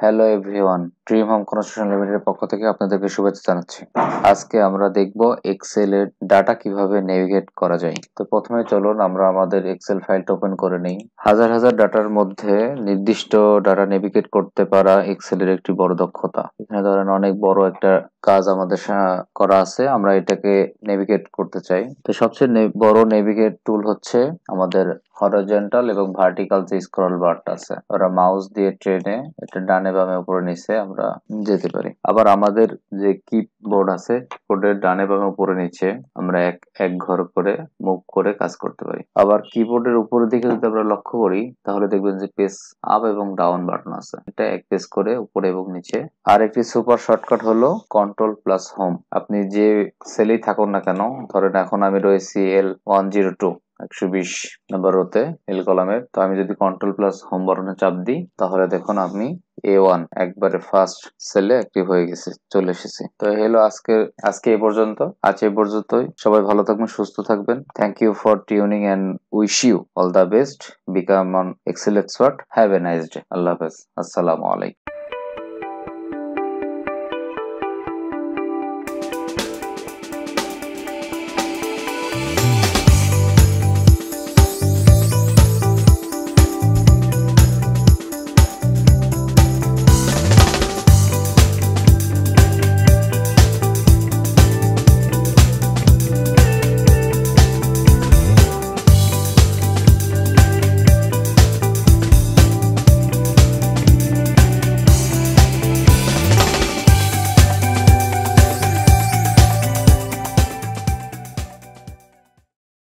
Hello everyone, dream home construction লিমিটেডের পক্ষ থেকে আপনাদেরকে শুভেচ্ছা জানাচ্ছি। আজকে আমরা দেখব এক্সেল এর ডাটা কিভাবে নেভিগেট করা যায়। তো প্রথমে চলুন আমরা আমাদের এক্সেল ফাইলটা ওপেন করে নিই। হাজার হাজার ডাটার মধ্যে নির্দিষ্ট ডাটা নেভিগেট করতে পারা এক্সেল এর একটি বড় দক্ষতা। এখানে ধরেন অনেক বড় একটা কাজ আমাদের করা আছে, আমরা এটাকে নেভিগেট করতে চাই। তো সবচেয়ে বড় নেভিগেট টুল হচ্ছে আমাদের হরিজন্টাল এবং ভার্টিক্যাল যে স্ক্রল বারটা আছে, ওরা মাউস দিয়ে টেনে এটা ডানে বামে উপরে নিচে আমরা যেতে পারি। আবার আমাদের যে কিবোর্ড আছে, কিবোর্ডের ডানে বামে উপরে নিচে আমরা এক এক ঘর করে মুভ করে কাজ করতে পারি। আবার কিবোর্ডের উপরের দিকে যদি আমরা লক্ষ্য করি তাহলে দেখবেন যে পেজ আপ এবং ডাউন বাটন আছে, এটা এক পেজ করে উপরে এবং নিচে। আর একটি সুপার শর্টকাট হলো কন্ট্রোল প্লাস হোম। আপনি যে সেলেই থাকুন না কেন, ধরেন এখন আমি রয়েছি L102 120 নাম্বার রোতে এল কলামের, তো আমি যদি কন্ট্রোল প্লাস হোম বাটনে চাপ দিই তাহলে দেখুন আপনি A1 একবারে ফার্স্ট সেলে অ্যাক্টিভ হয়ে গেছে, চলে এসেছে। তো হলো আজকে এই পর্যন্ত। আজ এই পর্যন্তই। সবাই ভালো থাকবেন, সুস্থ থাকবেন। Thank you for tuning and wish you all the best. Become an Excel expert. Have a nice day. আল্লাহ হাফেজ। আসসালামু আলাইকুম।